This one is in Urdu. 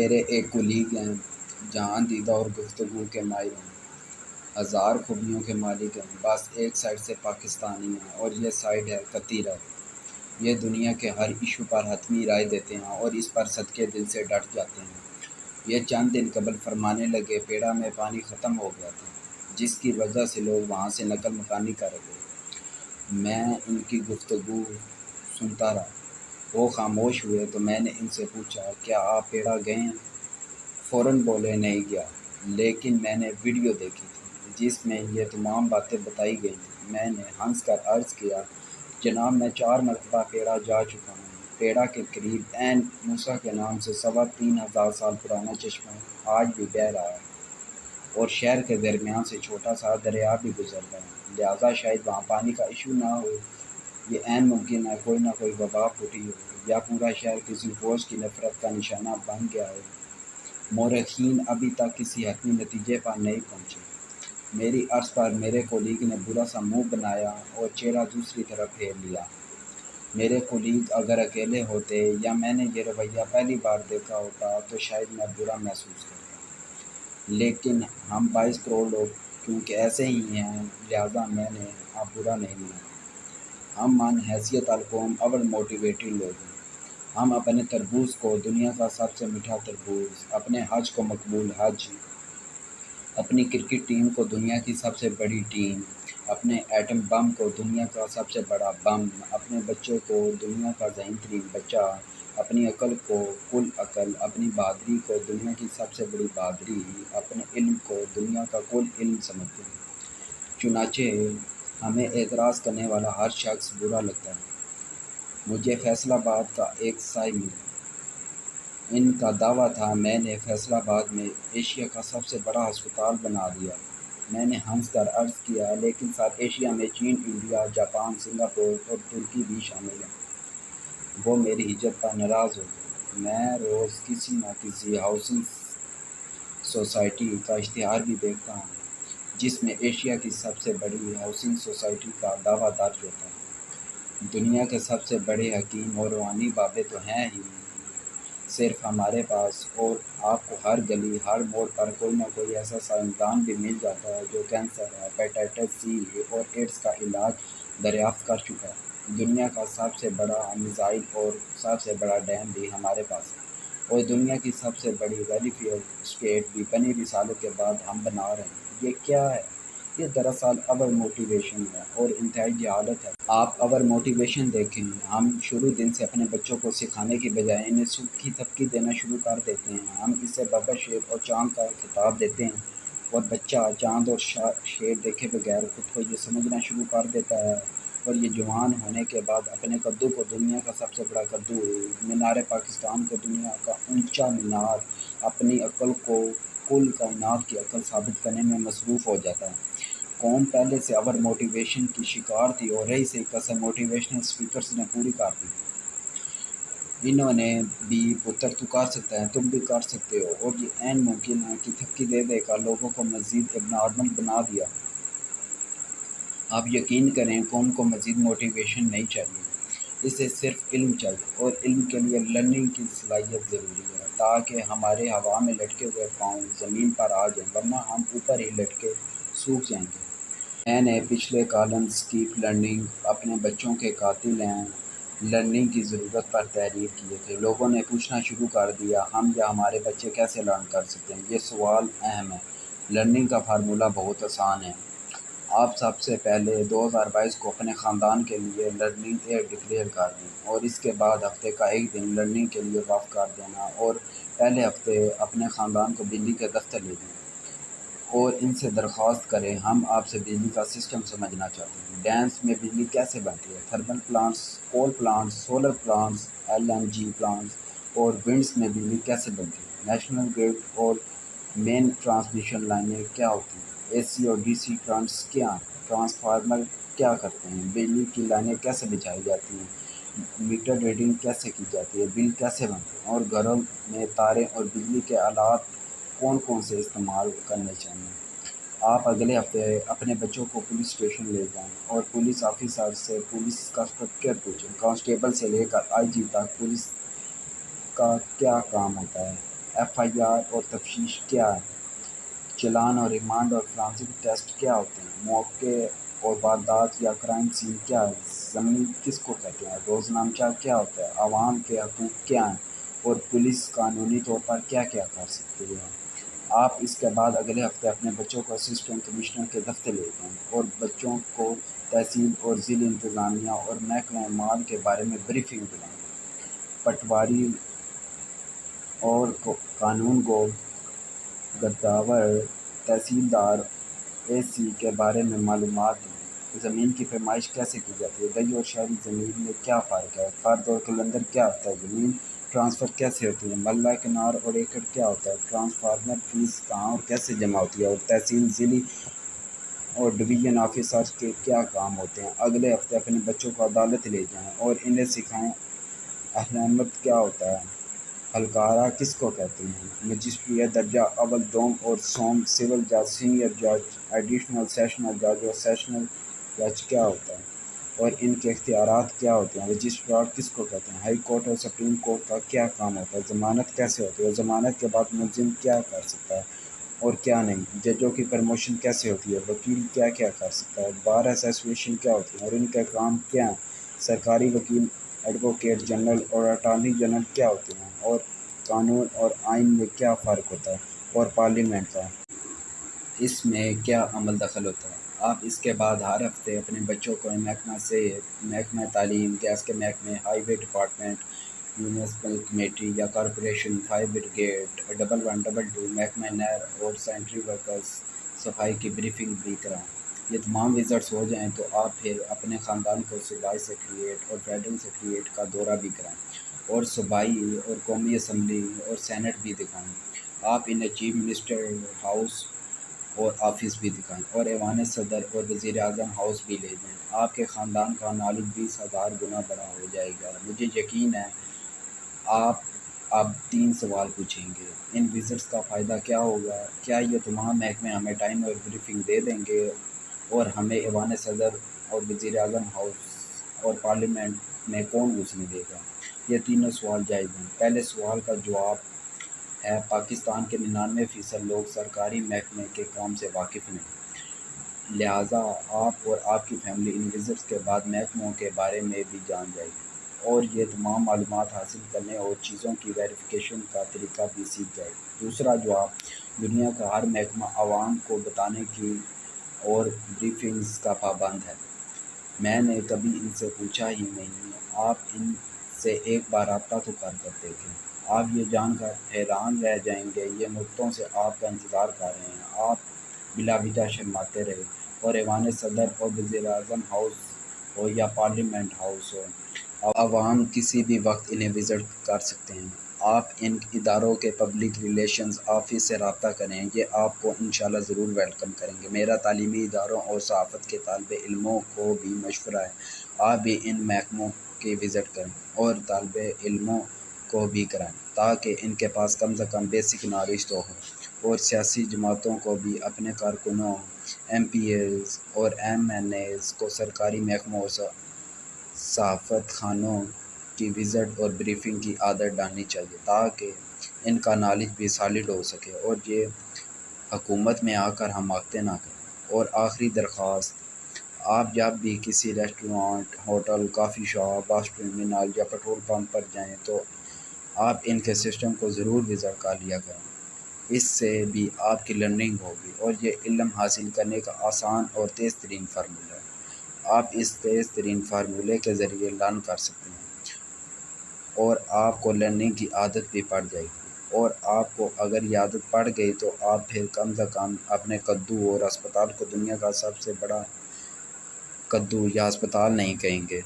میرے ایک کولیگ ہیں، جہاں دیدہ اور گفتگو کے ماہر ہیں، ہزار خوبیوں کے مالک ہیں، بس ایک سائڈ سے پاکستانی ہیں اور یہ سائڈ ہے قطعی رد۔ یہ دنیا کے ہر ایشو پر حتمی رائے دیتے ہیں اور اس پر صدقے دل سے ڈٹ جاتے ہیں۔ یہ چند دن قبل فرمانے لگے پیڑا میں پانی ختم ہو گیا تھا، جس کی وجہ سے لوگ وہاں سے نقل مکانی کر گئے۔ میں ان کی گفتگو سنتا رہا۔ وہ خاموش ہوئے تو میں نے ان سے پوچھا، کیا آپ پیڑا گئے ہیں؟ فوراً بولے، نہیں گیا، لیکن میں نے ویڈیو دیکھی تھی جس میں یہ تمام باتیں بتائی گئی تھیں۔ میں نے ہنس کر عرض کیا، جناب میں 4 مرتبہ پیڑا جا چکا ہوں۔ پیڑا کے قریب عین موسیٰ کے نام سے 3500 سال پرانا چشمہ آج بھی بہہ رہا ہے اور شہر کے درمیان سے چھوٹا سا دریا بھی گزر رہا ہے، لہٰذا شاید وہاں پانی کا ایشو نہ ہو۔ یہ عین ممکن ہے کوئی نہ کوئی وبا پھوٹی ہو یا پورا شہر کسی فوج کی نفرت کا نشانہ بن گیا ہو۔ مورخین ابھی تک کسی حتمی نتیجے پر نہیں پہنچے۔ میری عرض پر میرے کولیگ نے برا سا منہ بنایا اور چہرہ دوسری طرف پھیر لیا۔ میرے کولیگ اگر اکیلے ہوتے یا میں نے یہ رویہ پہلی بار دیکھا ہوتا تو شاید میں برا محسوس کرتا، لیکن ہم 22 کروڑ لوگ کیونکہ ایسے ہی ہیں، لہٰذا میں نے اب برا نہیں مانا۔ ہم من حیثیت القوم اول موٹیویٹڈ لوگ ہیں۔ ہم اپنے تربوز کو دنیا کا سب سے میٹھا تربوز، اپنے حج کو مقبول حج، اپنی کرکٹ ٹیم کو دنیا کی سب سے بڑی ٹیم، اپنے ایٹم بم کو دنیا کا سب سے بڑا بم، اپنے بچے کو دنیا کا ذہین ترین بچہ، اپنی عقل کو کل عقل، اپنی بہادری کو دنیا کی سب سے بڑی بہادری، اپنے علم کو دنیا کا کل علم سمجھتے ہیں۔ چنانچہ ہمیں اعتراض کرنے والا ہر شخص برا لگتا ہے۔ مجھے فیصل آباد کا ایک سائے ملا۔ ان کا دعویٰ تھا میں نے فیصل آباد میں ایشیا کا سب سے بڑا ہسپتال بنا دیا۔ میں نے ہنس کر عرض کیا، لیکن سر ایشیا میں چین، انڈیا، جاپان، سنگاپور اور ترکی بھی شامل ہیں۔ وہ میری ہجرت پر ناراض ہو گئے۔ میں روز کسی نہ کسی ہاؤسنگ سوسائٹی کا اشتہار بھی دیکھتا ہوں جس میں ایشیا کی سب سے بڑی ہاؤسنگ سوسائٹی کا دعویٰ درج ہوتا ہے۔ دنیا کے سب سے بڑے حکیم اور روحانی بابے تو ہیں ہی، صرف ہمارے پاس اور آپ کو ہر گلی ہر موڑ پر کوئی نہ کوئی ایسا سائنسدان بھی مل جاتا ہے جو کینسر، ہیپاٹائٹس سی اور ایڈز کا علاج دریافت کر چکا ہے۔ دنیا کا سب سے بڑا میزائل اور سب سے بڑا ڈیم بھی ہمارے پاس ہے، اور دنیا کی سب سے بڑی ویلفیئر اسٹیٹ بھی 15ویں سالوں کے بعد ہم بنا رہے ہیں۔ یہ کیا ہے؟ یہ دراصل اور موٹیویشن ہے اور انتہائی جہالت ہے۔ آپ اور موٹیویشن دیکھیں، ہم شروع دن سے اپنے بچوں کو سکھانے کی بجائے انہیں سکھ کی تھپکی دینا شروع کر دیتے ہیں۔ ہم اسے بابا شیر اور چاند کا خطاب دیتے ہیں اور بچہ چاند اور شیر دیکھے بغیر خود کو یہ سمجھنا شروع کر دیتا ہے، اور یہ جوان ہونے کے بعد اپنے کدو کو دنیا کا سب سے بڑا کدو، مینار پاکستان کو دنیا کا اونچا مینار، اپنی عقل کو کل کائنات کی عقل ثابت کرنے میں مصروف ہو جاتا ہے۔ قوم پہلے سے اوور موٹیویشن کی شکار تھی اور رہی سے کسر موٹیویشنل اسپیکرز نے پوری کر دی۔ انہوں نے بھی پتر تو کر سکتا ہے، تم بھی کر سکتے ہو، اور یہ عین ممکن ہے کی تھپکی دے دے کر لوگوں کو مزید ابن آدم بنا دیا۔ آپ یقین کریں، قوم کو مزید موٹیویشن نہیں چاہیے، اسے صرف علم چاہیے، اور علم کے لیے لرننگ کی صلاحیت ضروری ہے تاکہ ہمارے ہوا میں لٹکے ہوئے پاؤں زمین پر آ جائیں، ورنہ ہم اوپر ہی لٹکے سوکھ جائیں گے۔ میں نے پچھلے کالمز کیپ لرننگ، اپنے بچوں کے قاتل ہیں، لرننگ کی ضرورت پر تحریر کیے تھے۔ لوگوں نے پوچھنا شروع کر دیا، ہم یا ہمارے بچے کیسے لرن کر سکتے ہیں؟ یہ سوال اہم ہے۔ لرننگ کا فارمولہ بہت آسان ہے۔ آپ سب سے پہلے 2022 کو اپنے خاندان کے لیے لرننگ ایئر ڈکلیئر کر دیں، اور اس کے بعد ہفتے کا ایک دن لرننگ کے لیے وقف کر دینا، اور پہلے ہفتے اپنے خاندان کو بجلی کے دفتر لے جائیں اور ان سے درخواست کریں، ہم آپ سے بجلی کا سسٹم سمجھنا چاہتے ہیں۔ ڈیمز میں بجلی کیسے بنتی ہے؟ Thermal plants, coal plants, solar plants, LNG plants اور ونڈز میں بجلی کیسے بنتی ہے؟ نیشنل گرڈ اور مین ٹرانسمیشن لائنیں کیا ہوتی ہیں؟ AC اور DC کرنٹس کیا ہیں؟ ٹرانسفارمر کیا کرتے ہیں؟ بجلی کی لائنیں کیسے بچھائی جاتی ہیں؟ میٹر ریڈنگ کیسے کی جاتی ہے؟ بل کیسے بنتے ہیں؟ اور گھروں میں تاریں اور بجلی کے آلات کون کون سے استعمال کرنے چاہیے؟ آپ اگلے ہفتے اپنے بچوں کو پولیس اسٹیشن لے جائیں اور پولیس آفیسر سے پولیس کا اسٹرکچر پوچھیں، کانسٹیبل سے لے کر IG تک پولیس کا کیا کام ہوتا ہے، FIR اور تفتیش کیا ہے؟ چلان اور ریمانڈ اور فرانسک ٹیسٹ کیا ہوتے ہیں؟ موقع اور واردات یا کرائم سین کیا ہے؟ زمین کس کو کہتے ہیں؟ روزنامچہ کیا ہوتا ہے؟ عوام کے حقوق کیا ہیں؟ اور پولیس قانونی طور پر کیا کیا کر سکتی ہے؟ آپ اس کے بعد اگلے ہفتے اپنے بچوں کو اسسٹنٹ کمشنر کے دفتر لے جائیں اور بچوں کو تحصیل اور ضلع انتظامیہ اور محکمہ مال کے بارے میں بریفنگ دلائیں۔ پٹواری اور قانون گو، گداور، تحصیلدار، AC کے بارے میں معلومات دیں۔ زمین کی پیمائش کیسے کی جاتی ہے؟ دیہی اور شہری زمین میں کیا فرق ہے؟ فرد اور کلندر کیا ہوتا ہے؟ زمین ٹرانسفر کیسے ہوتی ہے؟ مرلہ، کنار اور ایکڑ کیا ہوتا ہے؟ ٹرانسفارمر فیس کہاں اور کیسے جمع ہوتی ہے؟ اور تحصیل، ضلع اور ڈویژن آفیسرز کے کیا کام ہوتے ہیں؟ اگلے ہفتے اپنے بچوں کو عدالت لے جائیں اور انہیں سکھائیں اہلیت کیا ہوتا ہے، حلقارہ کس کو کہتے ہیں، مجسٹریٹ درجہ اول، دوم اور سوم، سول جج، سینئر جج، ایڈیشنل سیشنل جج اور سیشنل جج کیا ہوتا ہے اور ان کے اختیارات کیا ہوتے ہیں، رجسٹرار کس کو کہتے ہیں، ہائی کورٹ اور سپریم کورٹ کا کیا کام ہوتا ہے، ضمانت کیسے ہوتی ہے اور ضمانت کے بعد ملزم کیا کر سکتا ہے اور کیا نہیں، ججوں کی پروموشن کیسے ہوتی ہے، وکیل کیا کیا کر سکتا ہے، بار ایسوسی ایشن کیا ہوتی ہے اور ان کے کام کیا ہیں، سرکاری وکیل، ایڈوکیٹ جنرل اور اٹارنی جنرل کیا ہوتے ہیں اور قانون اور آئین میں کیا فرق ہوتا ہے اور پارلیمنٹ کا اس میں کیا عمل دخل ہوتا ہے۔ آپ اس کے بعد ہر ہفتے اپنے بچوں کو محکمہ صحت، محکمہ تعلیم، گیس کے محکمے، ہائی وے ڈپارٹمنٹ، میونسپل کمیٹی یا کارپوریشن، فائر بریگیڈ، 1122، محکمہ نہر اور سینیٹری ورکرز، صفائی کی بریفنگ بھی کرائیں۔ یہ تمام وزٹس ہو جائیں تو آپ پھر اپنے خاندان کو صوبائی سیکریٹریٹ اور فیڈرل سیکریٹریٹ کا دورہ بھی کرائیں اور صوبائی اور قومی اسمبلی اور سینٹ بھی دکھائیں۔ آپ انہیں چیف منسٹر ہاؤس اور آفس بھی دکھائیں اور ایوان صدر اور وزیر اعظم ہاؤس بھی لے جائیں۔ آپ کے خاندان کا نالج 20,000 گنا بڑا ہو جائے گا۔ مجھے یقین ہے آپ اب 3 سوال پوچھیں گے۔ ان وزٹس کا فائدہ کیا ہوگا؟ کیا یہ تمام محکمے ہمیں ٹائم اور بریفنگ دے دیں گے اور ہمیں ایوان صدر اور وزیر اعظم ہاؤس اور پارلیمنٹ میں کون گھسنے دے گا؟ یہ تینوں سوال جائز ہیں۔ پہلے سوال کا جواب ہے، پاکستان کے 99% لوگ سرکاری محکمے کے کام سے واقف نہیں، لہٰذا آپ اور آپ کی فیملی ان وزٹس کے بعد محکموں کے بارے میں بھی جان جائے گی اور یہ تمام معلومات حاصل کرنے اور چیزوں کی ویریفیکیشن کا طریقہ بھی سیکھ جائے گی۔ دوسرا جواب، دنیا کا ہر محکمہ عوام کو بتانے کی اور بریفنگز کا پابند ہے۔ میں نے کبھی ان سے پوچھا ہی نہیں، آپ ان سے ایک بار رابطہ تو کر دیکھیں۔ آپ یہ جان کر حیران رہ جائیں گے، یہ مدتوں سے آپ کا انتظار کر رہے ہیں۔ آپ بلا وجہ شرماتے رہے اور ایوان صدر اور وزیر اعظم ہاؤس ہو یا پارلیمنٹ ہاؤس ہو، عوام کسی بھی وقت انہیں وزٹ کر سکتے ہیں۔ آپ ان اداروں کے پبلک ریلیشنز آفس سے رابطہ کریں، یہ آپ کو انشاءاللہ ضرور ویلکم کریں گے۔ میرا تعلیمی اداروں اور صحافت کے طالب علموں کو بھی مشورہ ہے، آپ بھی ان محکموں کی وزٹ کریں اور طالب علموں کو بھی کرائیں تاکہ ان کے پاس کم از کم بیسک نالج تو ہو، اور سیاسی جماعتوں کو بھی اپنے کارکنوں، MPs اور MNAs کو سرکاری محکموں اور صحافت خانوں کی وزٹ اور بریفنگ کی عادت ڈالنی چاہیے تاکہ ان کا نالج بھی سالڈ ہو سکے اور یہ حکومت میں آ کر حماقتیں نہ کریں۔ اور آخری درخواست، آپ جب بھی کسی ریسٹورانٹ، ہوٹل، کافی شاپ، بس ٹرمینل یا پیٹرول پمپ پر جائیں تو آپ ان کے سسٹم کو ضرور وزٹ کر لیا کریں۔ اس سے بھی آپ کی لرننگ ہوگی اور یہ علم حاصل کرنے کا آسان اور تیز ترین فارمولہ ہے۔ آپ اس تیز ترین فارمولے کے ذریعے لرن کر سکتے ہیں اور آپ کو لرننگ کی عادت بھی پڑ جائے گی، اور آپ کو اگر یہ عادت پڑ گئی تو آپ پھر کم از کم اپنے کدو اور اسپتال کو دنیا کا سب سے بڑا کدو یا اسپتال نہیں کہیں گے۔